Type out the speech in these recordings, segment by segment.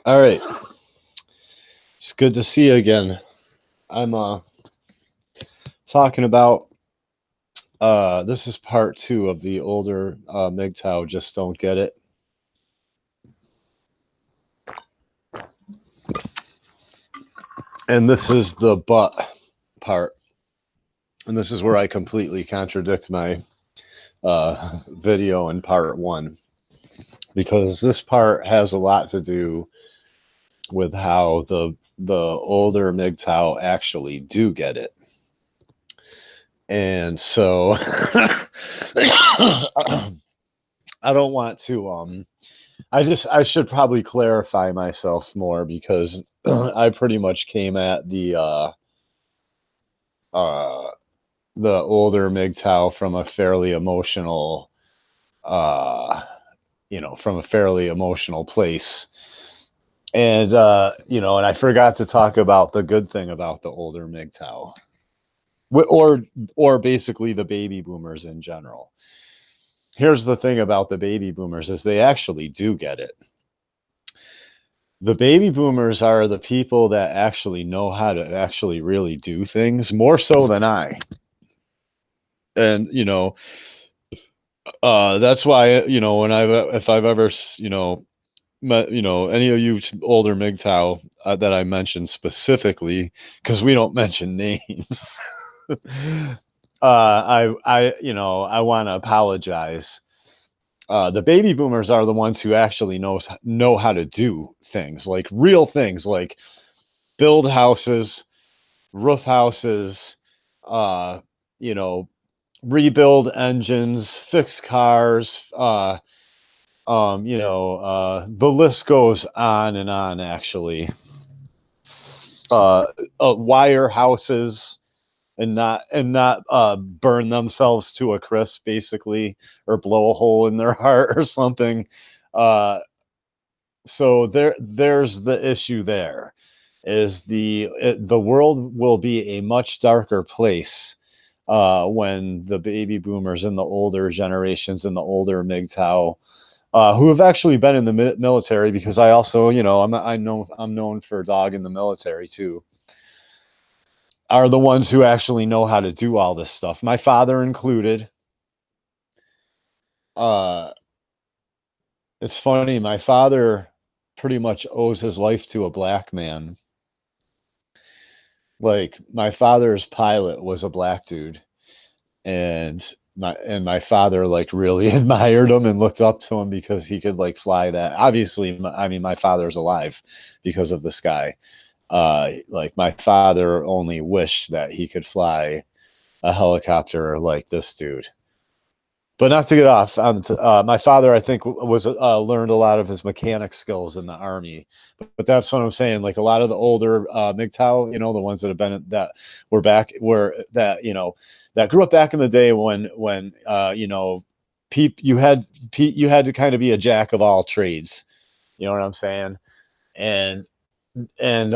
All right. It's good to see you again. I'm talking about this is part 2 of the older MGTOW just don't get it. And this is the but part. And this is where I completely contradict my video in part 1, because this part has a lot to do with how the older MGTOW actually do get it. And so I don't want to I should probably clarify myself more, because I pretty much came at uh the older MGTOW from a fairly emotional from a fairly emotional place. And and I forgot to talk about the good thing about the older MGTOW. Or basically the baby boomers in general. Here's the thing about the baby boomers is they actually do get it. The baby boomers are the people that actually know how to actually really do things, more so than I. And that's why when if I've ever met any of you older MGTOW that I mentioned specifically, because we don't mention names. I want to apologize. The baby boomers are the ones who actually know how to do things, like real things, like build houses, roof houses, uh, rebuild engines, fix cars, the list goes on and on, actually. Wire houses and not burn themselves to a crisp, basically, or blow a hole in their heart or something. So there's the issue. There is the world will be a much darker place when the baby boomers and the older generations and the older MGTOW, who have actually been in the military, because I also, I'm known for dogging the military too, are the ones who actually know how to do all this stuff. My father included. It's funny, my father pretty much owes his life to a black man. Like, my father's pilot was a black dude, and my father like really admired him and looked up to him because he could like fly that. Obviously, I mean, my father's alive because of this guy. Like, my father only wished that he could fly a helicopter like this dude. But not to get off on my father, I think was learned a lot of his mechanic skills in the army. But that's what I'm saying. Like, a lot of the older MGTOW, the ones that have been that were back, that grew up back in the day when you had to kind of be a jack of all trades. You know what I'm saying? And these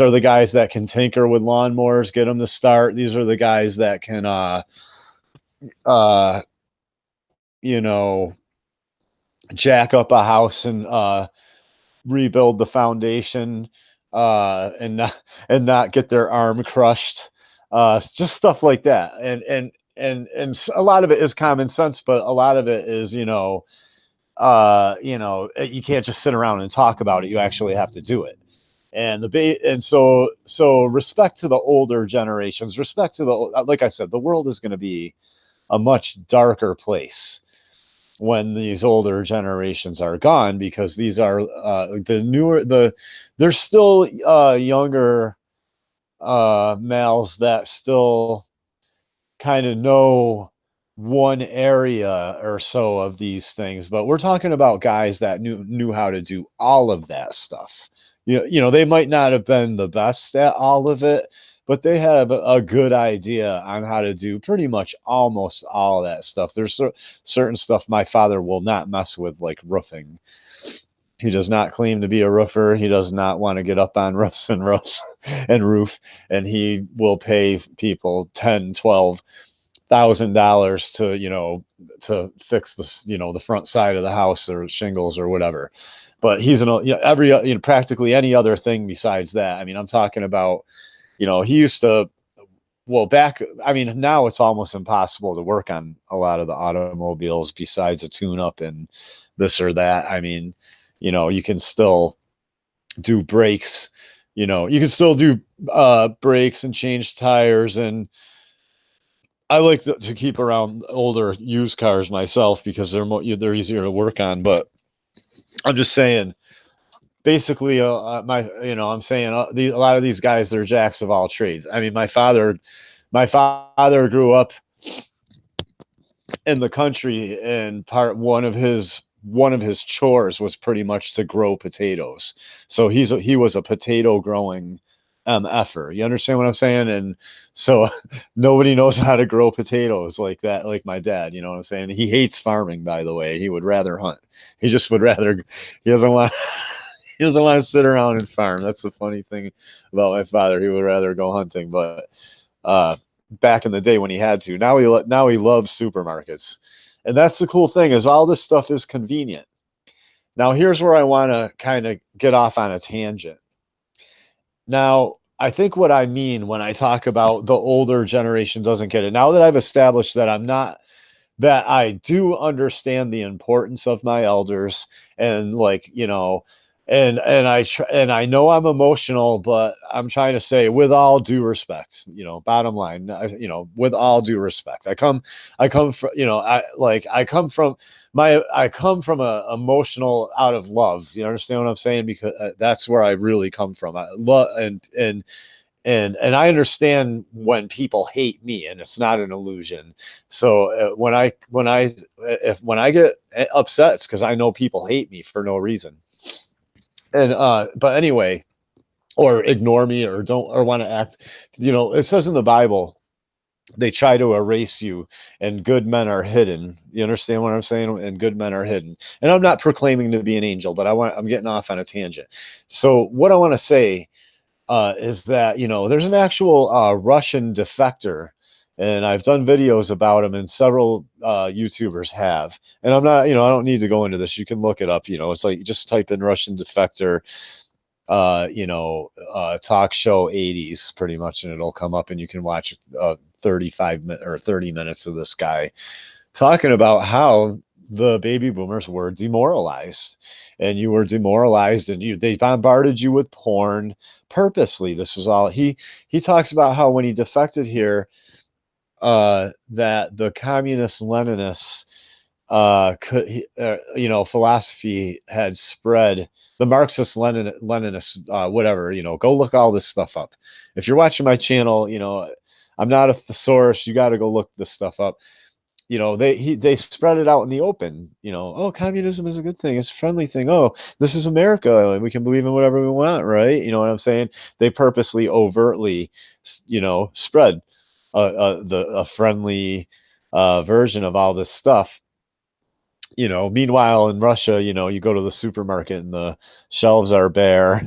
are the guys that can tinker with lawnmowers, get them to start. These are the guys that can you know, jack up a house and rebuild the foundation, and not get their arm crushed. Just stuff like that. And a lot of it is common sense, but a lot of it is, you can't just sit around and talk about it. You actually have to do it. And so respect to the older generations, respect to like I said, the world is going to be a much darker place when these older generations are gone, because these are there's still younger males that still kind of know one area or so of these things, but we're talking about guys that knew how to do all of that stuff. They might not have been the best at all of it, but they have a good idea on how to do pretty much almost all that stuff. There's certain stuff my father will not mess with, like roofing. He does not claim to be a roofer. He does not want to get up on roofs and roof, and he will pay people 10, 12, $1,000 to, to fix this, the front side of the house or shingles or whatever. But he's every, practically any other thing besides that. I mean, I'm talking about, he used to, well, back, I mean, now it's almost impossible to work on a lot of the automobiles besides a tune up and this or that. I mean, you can still do brakes, you can still do brakes and change tires. And I like to keep around older used cars myself because they're easier to work on. But I'm just saying, basically, I'm saying a lot of these guys, they're jacks of all trades. I mean, my father grew up in the country, and one of his chores was pretty much to grow potatoes. So he was a potato growing effer. You understand what I'm saying? And so nobody knows how to grow potatoes like that, like my dad. You know what I'm saying? He hates farming, by the way. He would rather hunt. He just would rather. He doesn't want. He doesn't want to sit around and farm. That's the funny thing about my father. He would rather go hunting, but back in the day when he had to. Now he loves supermarkets. And that's the cool thing, is all this stuff is convenient. Now here's where I want to kind of get off on a tangent. Now, I think what I mean when I talk about the older generation doesn't get it. Now that I've established that I do understand the importance of my elders, and and I know I'm emotional, but I'm trying to say, with all due respect, bottom line, with all due respect, I come from, I come from a emotional out of love. You understand what I'm saying? Because that's where I really come from. I love, and I understand when people hate me, and it's not an illusion. So when I get upset, it's because I know people hate me for no reason. And but anyway, or ignore me, or don't, or want to act. It says in the Bible, they try to erase you, and good men are hidden. You understand what I'm saying? And good men are hidden. And I'm not proclaiming to be an angel, but I'm getting off on a tangent. So what I want to say is that, there's an actual Russian defector, and I've done videos about him, and several YouTubers have. And I'm not, I don't need to go into this. You can look it up. It's like, just type in Russian defector, talk show 80s pretty much, and it'll come up, and you can watch 35 minutes or 30 minutes of this guy talking about how the baby boomers were demoralized, and you were demoralized, and they bombarded you with porn purposely. This was all he talks about, how when he defected here, that the communist Leninists philosophy had spread, the Marxist Leninist, whatever, go look all this stuff up. If you're watching my channel, I'm not a thesaurus. You got to go look this stuff up. They spread it out in the open. Oh, communism is a good thing. It's a friendly thing. Oh, this is America, and we can believe in whatever we want, right? You know what I'm saying? They purposely, overtly, spread a friendly version of all this stuff. Meanwhile in Russia, you go to the supermarket and the shelves are bare,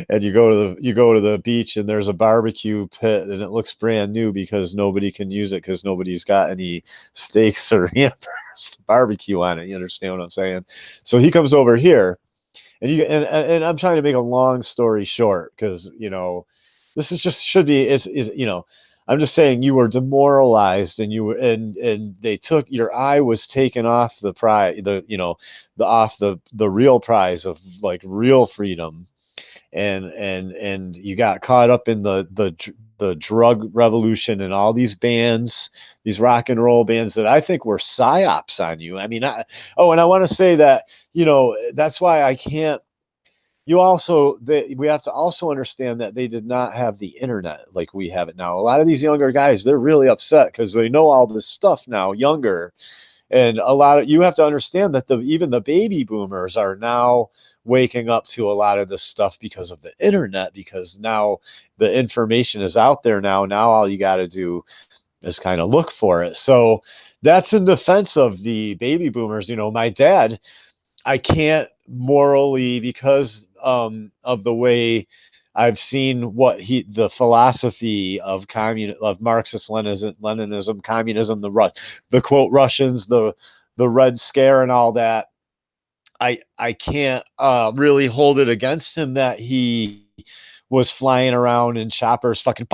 and you go to the beach and there's a barbecue pit and it looks brand new because nobody can use it because nobody's got any steaks or hamburgers to barbecue on it. You understand what I'm saying? So he comes over here, and I'm trying to make a long story short, because this is just should be is I'm just saying, you were demoralized, and and they took, your eye was taken off the prize, the real prize of, like, real freedom, and you got caught up in the drug revolution and all these bands, these rock and roll bands that I think were psyops on you. I mean, and I want to say that, that's why I can't. We have to also understand that they did not have the internet like we have it now. A lot of these younger guys, they're really upset because they know all this stuff now, younger. And you have to understand that even the baby boomers are now waking up to a lot of this stuff because of the internet, because now the information is out there now. Now all you got to do is kind of look for it. So that's in defense of the baby boomers. My dad, I can't morally, because of the way I've seen what the philosophy of of Marxist Leninism, communism, the quote Russians, the Red Scare, and all that. I can't really hold it against him that he was flying around in choppers, fucking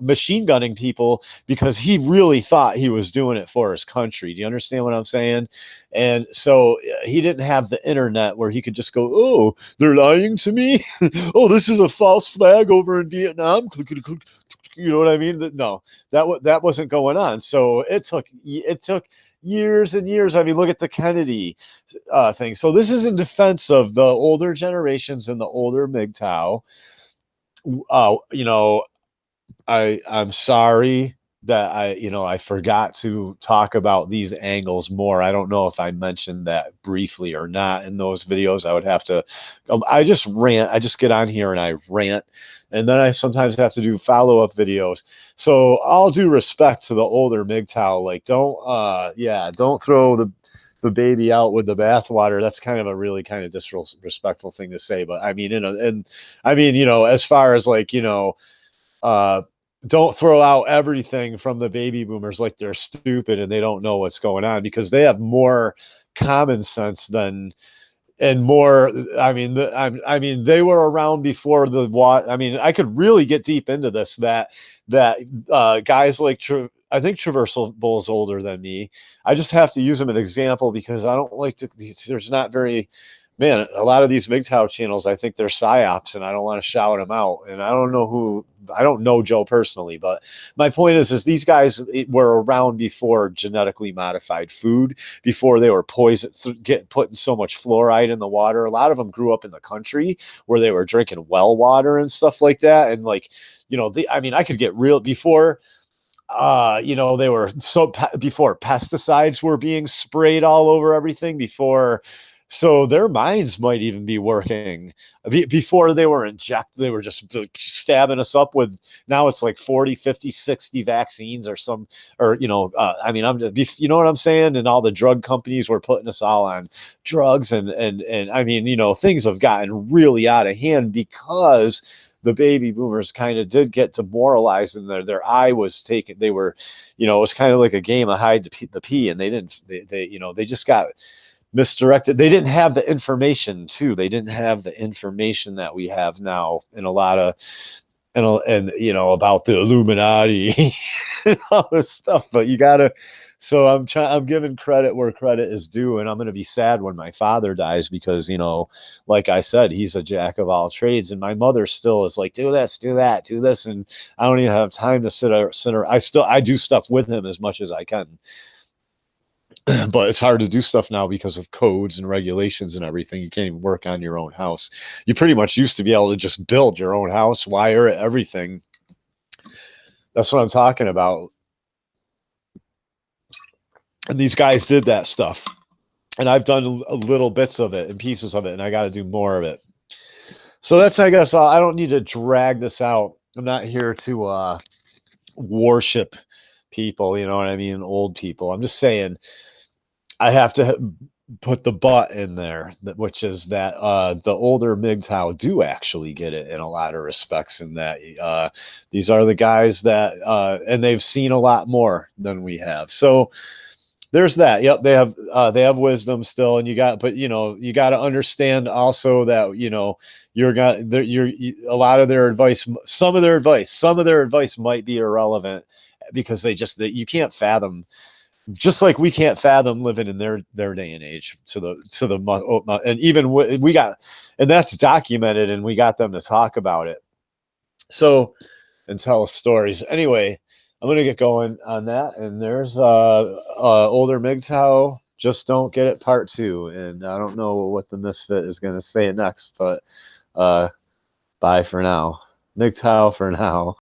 machine gunning people, because he really thought he was doing it for his country. Do you understand what I'm saying? And so he didn't have the internet where he could just go, oh, they're lying to me. Oh, this is a false flag over in Vietnam. You know what I mean? No, that wasn't going on. So it took years and years. I mean, look at the Kennedy thing. So this is in defense of the older generations and the older MGTOW. You know, I'm sorry that I forgot to talk about these angles more. I don't know if I mentioned that briefly or not in those videos. I would have to. I just rant. I just get on here and I rant, and then I sometimes have to do follow-up videos. So all due respect to the older MGTOW, like don't throw the baby out with the bathwater. That's kind of a really kind of disrespectful thing to say. But I mean, I mean, as far as like, uh, don't throw out everything from the baby boomers like they're stupid and they don't know what's going on, because they have more common sense than and more. I mean, I mean, they were around before the what. I mean, I could really get deep into this. That guys like I think Traversal Bull's older than me. I just have to use him as an example because I don't like to. There's not very. Man, a lot of these MGTOW channels, I think they're psyops, and I don't want to shout them out. And I don't know who. I don't know Joe personally, but my point is these guys were around before genetically modified food, before they were putting so much fluoride in the water. A lot of them grew up in the country where they were drinking well water and stuff like that. And like, I mean, I could get real before, they were before pesticides were being sprayed all over everything, so their minds might even be working before they were injected. They were just stabbing us up with, now it's like 40, 50, 60 vaccines or I mean, I'm just, you know what I'm saying? And all the drug companies were putting us all on drugs. And I mean, things have gotten really out of hand because the baby boomers kind of did get demoralized, and their eye was taken. They were, it was kind of like a game of hide the pea, and they just got misdirected. They didn't have the information too. They didn't have the information that we have now in a lot of, and about the Illuminati and all this stuff. But so I'm giving credit where credit is due, and I'm going to be sad when my father dies because, like I said, he's a jack of all trades, and my mother still is like, do this, do that, do this, and I don't even have time to sit. I do stuff with him as much as I can. But it's hard to do stuff now because of codes and regulations and everything. You can't even work on your own house. You pretty much used to be able to just build your own house, wire it, everything. That's what I'm talking about. And these guys did that stuff. And I've done little bits of it and pieces of it, and I got to do more of it. So that's, I guess, I don't need to drag this out. I'm not here to worship people, you know what I mean? Old people. I'm just saying, I have to put the but in there, which is that the older MGTOW do actually get it in a lot of respects, and that these are the guys that and they've seen a lot more than we have. So there's that. Yep, they have wisdom still, and you got to understand also that a lot of their advice, some of their advice might be irrelevant because you can't fathom. Just like we can't fathom living in their day and age and even we got, and that's documented, and we got them to talk about it. So, and tell us stories. Anyway, I'm going to get going on that. And there's older MGTOW, just don't get it part 2. And I don't know what the misfit is going to say next, but bye for now. MGTOW for now.